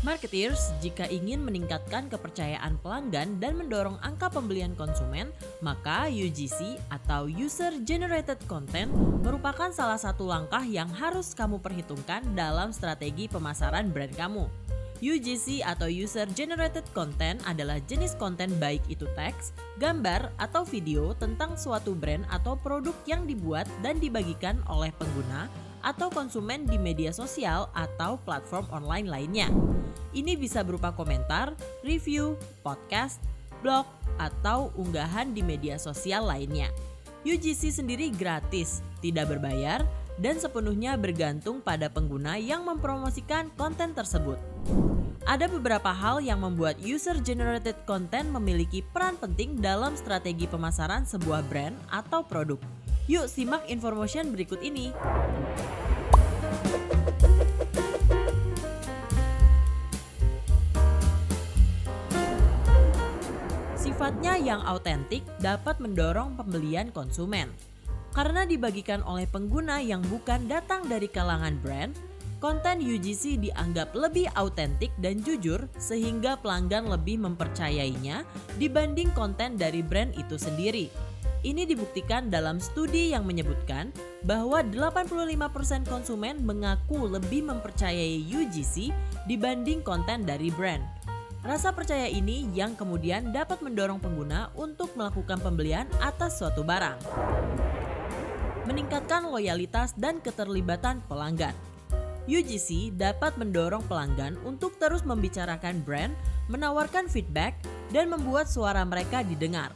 Marketers, jika ingin meningkatkan kepercayaan pelanggan dan mendorong angka pembelian konsumen, maka UGC atau User Generated Content merupakan salah satu langkah yang harus kamu perhitungkan dalam strategi pemasaran brand kamu. UGC atau User Generated Content adalah jenis konten baik itu teks, gambar, atau video tentang suatu brand atau produk yang dibuat dan dibagikan oleh pengguna atau konsumen di media sosial atau platform online lainnya. Ini bisa berupa komentar, review, podcast, blog, atau unggahan di media sosial lainnya. UGC sendiri gratis, tidak berbayar, dan sepenuhnya bergantung pada pengguna yang mempromosikan konten tersebut. Ada beberapa hal yang membuat user-generated content memiliki peran penting dalam strategi pemasaran sebuah brand atau produk. Yuk simak information berikut ini. Sifatnya yang autentik dapat mendorong pembelian konsumen. Karena dibagikan oleh pengguna yang bukan datang dari kalangan brand, konten UGC dianggap lebih autentik dan jujur sehingga pelanggan lebih mempercayainya dibanding konten dari brand itu sendiri. Ini dibuktikan dalam studi yang menyebutkan bahwa 85% konsumen mengaku lebih mempercayai UGC dibanding konten dari brand. Rasa percaya ini yang kemudian dapat mendorong pengguna untuk melakukan pembelian atas suatu barang. Meningkatkan loyalitas dan keterlibatan pelanggan. UGC dapat mendorong pelanggan untuk terus membicarakan brand, menawarkan feedback, dan membuat suara mereka didengar.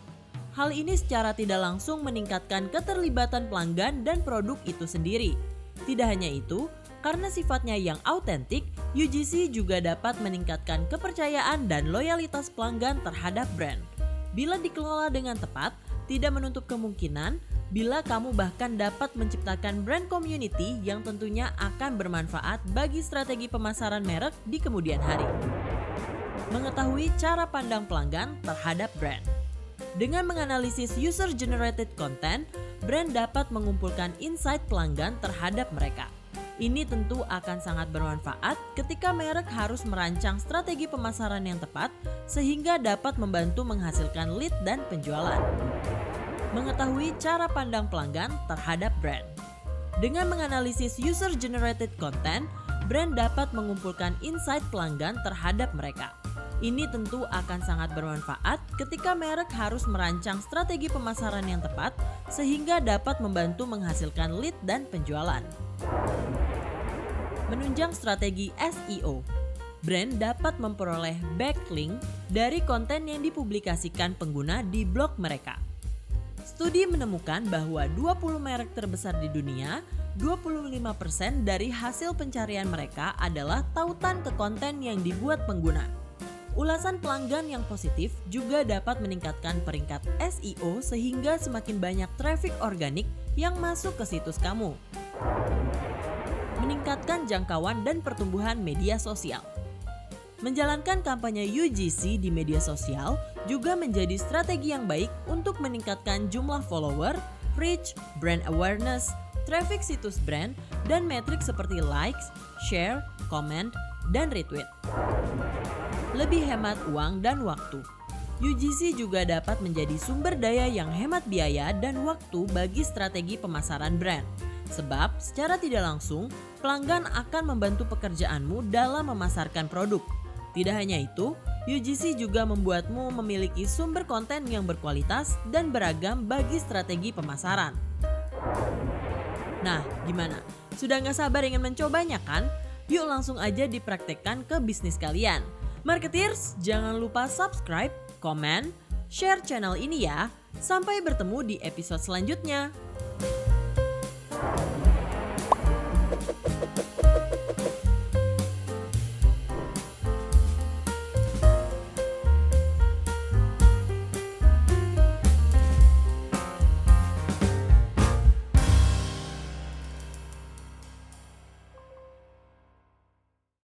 Hal ini secara tidak langsung meningkatkan keterlibatan pelanggan dan produk itu sendiri. Tidak hanya itu, karena sifatnya yang autentik, UGC juga dapat meningkatkan kepercayaan dan loyalitas pelanggan terhadap brand. Bila dikelola dengan tepat, tidak menutup kemungkinan bila kamu bahkan dapat menciptakan brand community yang tentunya akan bermanfaat bagi strategi pemasaran merek di kemudian hari. Mengetahui cara pandang pelanggan terhadap brand. Dengan menganalisis user-generated content, brand dapat mengumpulkan insight pelanggan terhadap mereka. Ini tentu akan sangat bermanfaat ketika merek harus merancang strategi pemasaran yang tepat sehingga dapat membantu menghasilkan lead dan penjualan. Mengetahui cara pandang pelanggan terhadap brand. Dengan menganalisis user-generated content, brand dapat mengumpulkan insight pelanggan terhadap mereka. Ini tentu akan sangat bermanfaat ketika merek harus merancang strategi pemasaran yang tepat sehingga dapat membantu menghasilkan lead dan penjualan. Menunjang strategi SEO. Brand dapat memperoleh backlink dari konten yang dipublikasikan pengguna di blog mereka. Studi menemukan bahwa 20 merek terbesar di dunia, 25% dari hasil pencarian mereka adalah tautan ke konten yang dibuat pengguna. Ulasan pelanggan yang positif juga dapat meningkatkan peringkat SEO sehingga semakin banyak traffic organik yang masuk ke situs kamu. Meningkatkan jangkauan dan pertumbuhan media sosial. Menjalankan kampanye UGC di media sosial juga menjadi strategi yang baik untuk meningkatkan jumlah follower, reach, brand awareness, traffic situs brand, dan metrik seperti likes, share, comment, dan retweet. Lebih hemat uang dan waktu. UGC juga dapat menjadi sumber daya yang hemat biaya dan waktu bagi strategi pemasaran brand. Sebab secara tidak langsung, pelanggan akan membantu pekerjaanmu dalam memasarkan produk. Tidak hanya itu, UGC juga membuatmu memiliki sumber konten yang berkualitas dan beragam bagi strategi pemasaran. Nah, gimana? Sudah nggak sabar ingin mencobanya kan? Yuk langsung aja dipraktekkan ke bisnis kalian. Marketers, jangan lupa subscribe, komen, share channel ini ya. Sampai bertemu di episode selanjutnya.